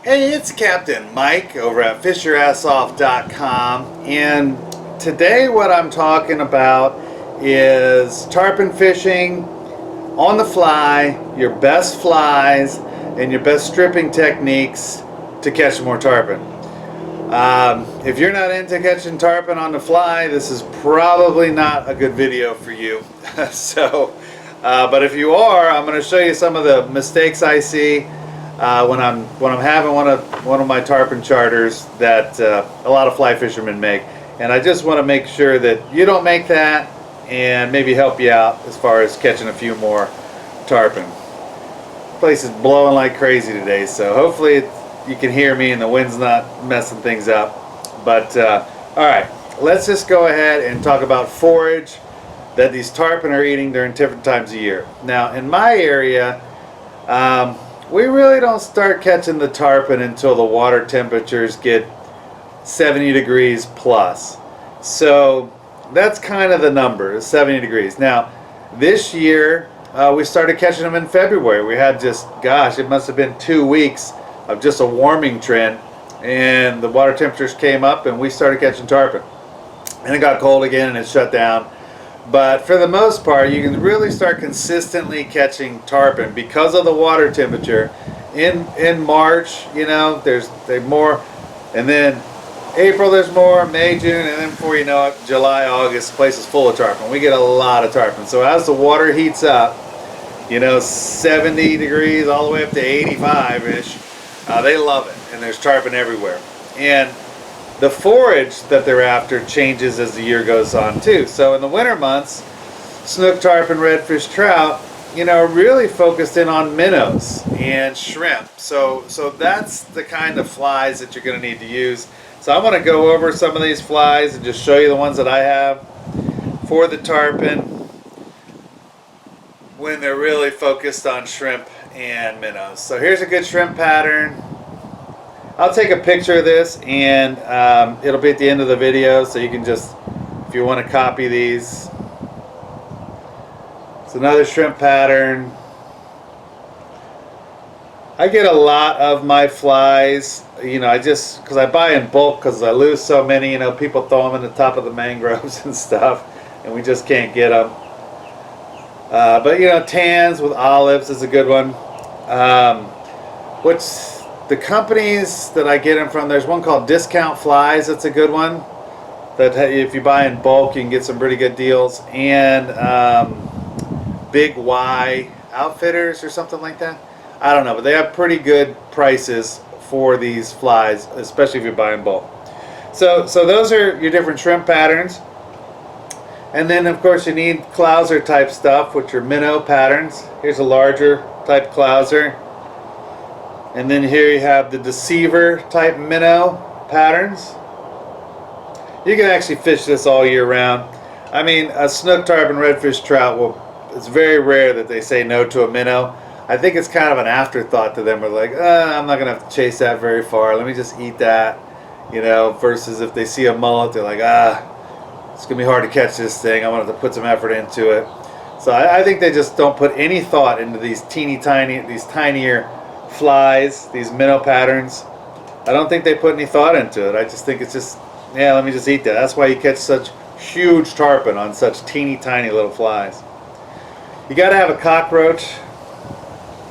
Hey, it's Captain Mike over at fishyourassoff.com, and today what I'm talking about is tarpon fishing on the fly, your best flies and your best stripping techniques to catch more tarpon. If you're not into catching tarpon on the fly, this is probably not a good video for you. But if you are, I'm going to show you some of the mistakes I see when I'm having one of my tarpon charters that a lot of fly fishermen make, and I just want to make sure that you don't make that and maybe help you out as far as catching a few more tarpon. The place is blowing like crazy today, so hopefully you can hear me and the wind's not messing things up. But alright, let's just go ahead and talk about forage that these tarpon are eating during different times of year. Now in my area, we really don't start catching the tarpon until the water temperatures get 70 degrees plus. So that's kind of the number, 70 degrees. Now this year we started catching them in February. We had just, gosh, it must have been 2 weeks of just a warming trend, and the water temperatures came up and we started catching tarpon. And it got cold again and it shut down. But for the most part, you can really start consistently catching tarpon because of the water temperature. In March, you know, there's more, and then April there's more, May, June, and then before you know it, July, August, the place is full of tarpon. We get a lot of tarpon. So as the water heats up, you know, 70 degrees all the way up to 85-ish, they love it, and there's tarpon everywhere. And the forage that they're after changes as the year goes on too. So in the winter months, snook, tarpon, redfish, trout, you know, are really focused in on minnows and shrimp. So that's the kind of flies that you're going to need to use. So I'm going to go over some of these flies and just show you the ones that I have for the tarpon when they're really focused on shrimp and minnows. So here's a good shrimp pattern. I'll take a picture of this and it'll be at the end of the video, so you can just, if you want to copy these. It's another shrimp pattern. I get a lot of my flies, you know, because I buy in bulk because I lose so many, you know, people throw them in the top of the mangroves and stuff, and we just can't get them. But you know, tans with olives is a good one. The companies that I get them from, there's one called Discount Flies, that's a good one, that if you buy in bulk you can get some pretty good deals. And Big Y Outfitters or something like that, I don't know, but they have pretty good prices for these flies, especially if you buy in bulk. So those are your different shrimp patterns. And then of course you need clouser type stuff, which are minnow patterns. Here's a larger type clouser. And then here you have the deceiver type minnow patterns. You can actually fish this all year round. I mean, a snook, tarpon, redfish, trout, it's very rare that they say no to a minnow. I think it's kind of an afterthought to them. They're like, I'm not going to chase that very far. Let me just eat that, you know, versus if they see a mullet, they're like, it's going to be hard to catch this thing. I wanted to put some effort into it. So I think they just don't put any thought into these tinier flies, these minnow patterns. I don't think they put any thought into it. I just think it's just, yeah, let me just eat that. That's why you catch such huge tarpon on such teeny tiny little flies. You got to have a cockroach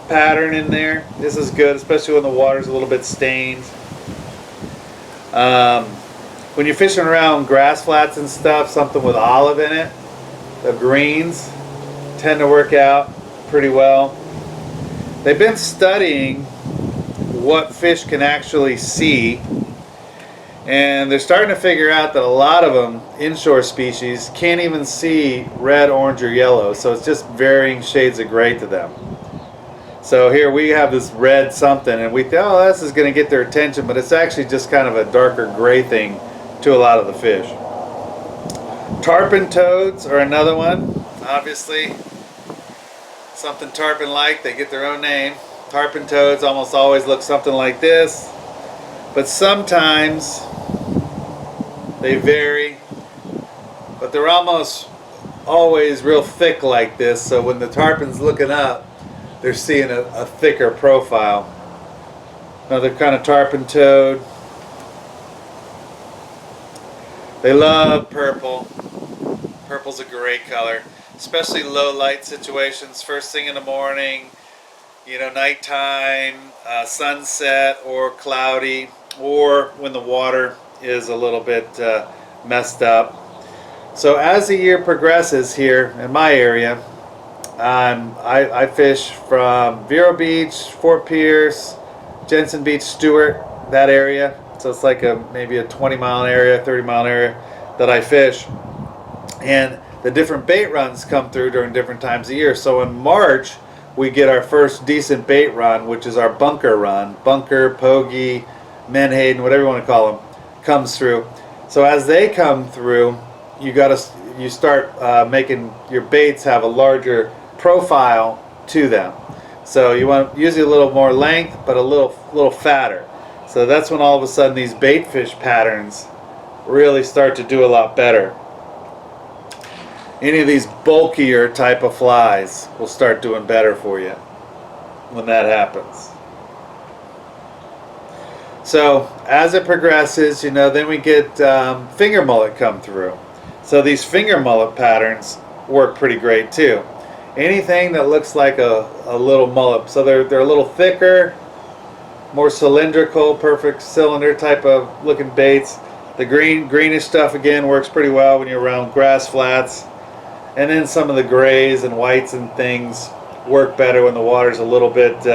pattern in there. This is good, especially when the water's a little bit stained. When you're fishing around grass flats and stuff, something with olive in it, the greens tend to work out pretty well. They've been studying what fish can actually see, and they're starting to figure out that a lot of them, inshore species, can't even see red, orange, or yellow, so it's just varying shades of gray to them. So here we have this red something, and we think, oh, this is going to get their attention, but it's actually just kind of a darker gray thing to a lot of the fish. Tarpon toads are another one, obviously. Something tarpon like, they get their own name. Tarpon toads almost always look something like this, but sometimes they vary, but they're almost always real thick like this, so when the tarpon's looking up, they're seeing a thicker profile. Another kind of tarpon toad. They love purple. Purple's a great color, especially low light situations, first thing in the morning, nighttime, sunset, or cloudy, or when the water is a little bit messed up. So as the year progresses here in my area, I fish from Vero Beach, Fort Pierce, Jensen Beach, Stewart, that area. So it's like maybe a 20-mile area, 30-mile area that I fish. And the different bait runs come through during different times of year. So in March, we get our first decent bait run, which is our bunker run. Bunker, Pogie, Menhaden, whatever you want to call them, comes through. So as they come through, you start making your baits have a larger profile to them. So you want usually a little more length, but a little fatter. So that's when all of a sudden these bait fish patterns really start to do a lot better. Any of these bulkier type of flies will start doing better for you when that happens. So as it progresses, then we get finger mullet come through. So these finger mullet patterns work pretty great too. Anything that looks like a little mullet, so they're a little thicker, more cylindrical, perfect cylinder type of looking baits. The greenish stuff again works pretty well when you're around grass flats. And then some of the grays and whites and things work better when the water's a little bit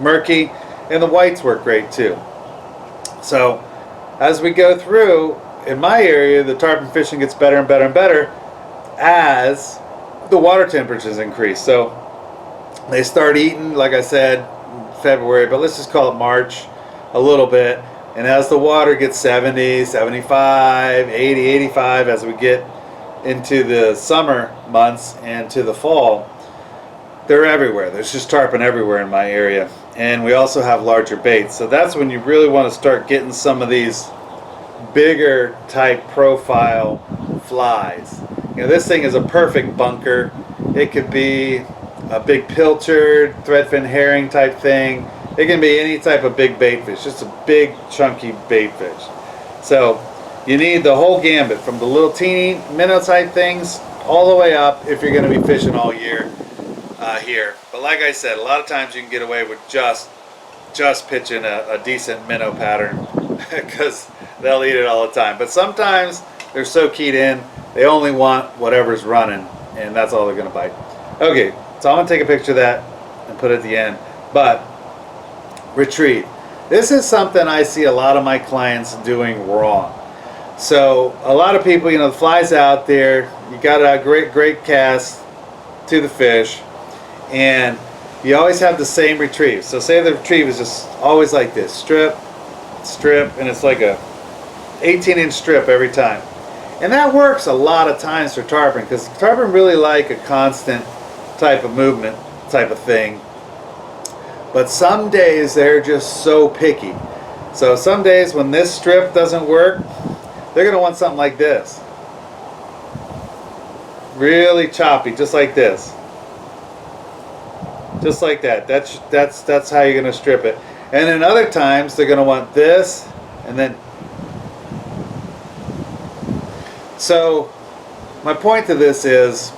murky, and the whites work great too. So as we go through, in my area, the tarpon fishing gets better and better and better as the water temperatures increase. So they start eating, like I said, February, but let's just call it March a little bit. And as the water gets 70, 75, 80, 85, as we get into the summer months and to the fall, they're everywhere. There's just tarpon everywhere in my area. And we also have larger baits. So that's when you really want to start getting some of these bigger type profile flies. This thing is a perfect bunker. It could be a big pilchard, threadfin herring type thing. It can be any type of big bait fish, just a big chunky bait fish. So you need the whole gambit, from the little teeny minnow type things all the way up if you're going to be fishing all year here. But like I said, a lot of times you can get away with just pitching a decent minnow pattern because they'll eat it all the time. But sometimes they're so keyed in, they only want whatever's running, and that's all they're going to bite. Okay, so I'm going to take a picture of that and put it at the end. But retrieve. This is something I see a lot of my clients doing wrong. So a lot of people, the fly's out there, you got a great cast to the fish, and you always have the same retrieve. So say the retrieve is just always like this, strip, and it's like a 18-inch strip every time. And that works a lot of times for tarpon, because tarpon really like a constant type of movement type of thing. But some days they're just so picky. So some days when this strip doesn't work, they're going to want something like this. Really choppy, just like this. Just like that. That's how you're going to strip it. And then other times they're going to want this, and then. So my point to this is,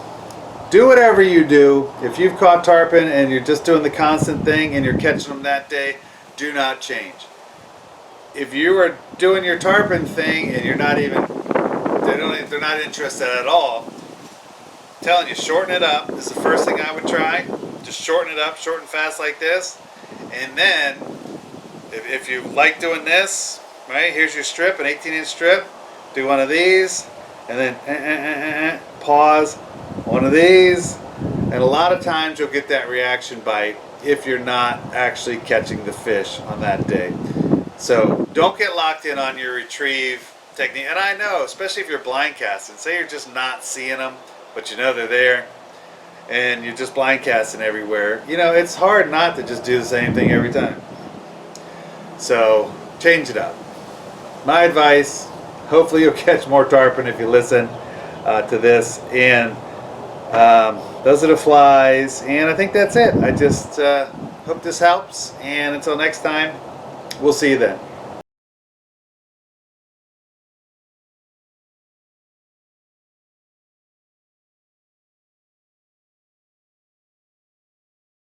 do whatever you do. If you've caught tarpon and you're just doing the constant thing and you're catching them that day, do not change. If you are doing your tarpon thing and you're not even, they're not interested at all, I'm telling you, shorten it up is the first thing I would try. Just shorten it up, short and fast like this. And then, if you like doing this, right, here's your strip, an 18-inch strip. Do one of these, and then pause. One of these, and a lot of times you'll get that reaction bite if you're not actually catching the fish on that day. So don't get locked in on your retrieve technique. And I know, especially if you're blind casting, say you're just not seeing them, but they're there, and you're just blind casting everywhere. It's hard not to just do the same thing every time. So change it up. My advice, hopefully you'll catch more tarpon if you listen to this. And those are the flies, and I think that's it. I just Hope this helps, and until next time, we'll see you then.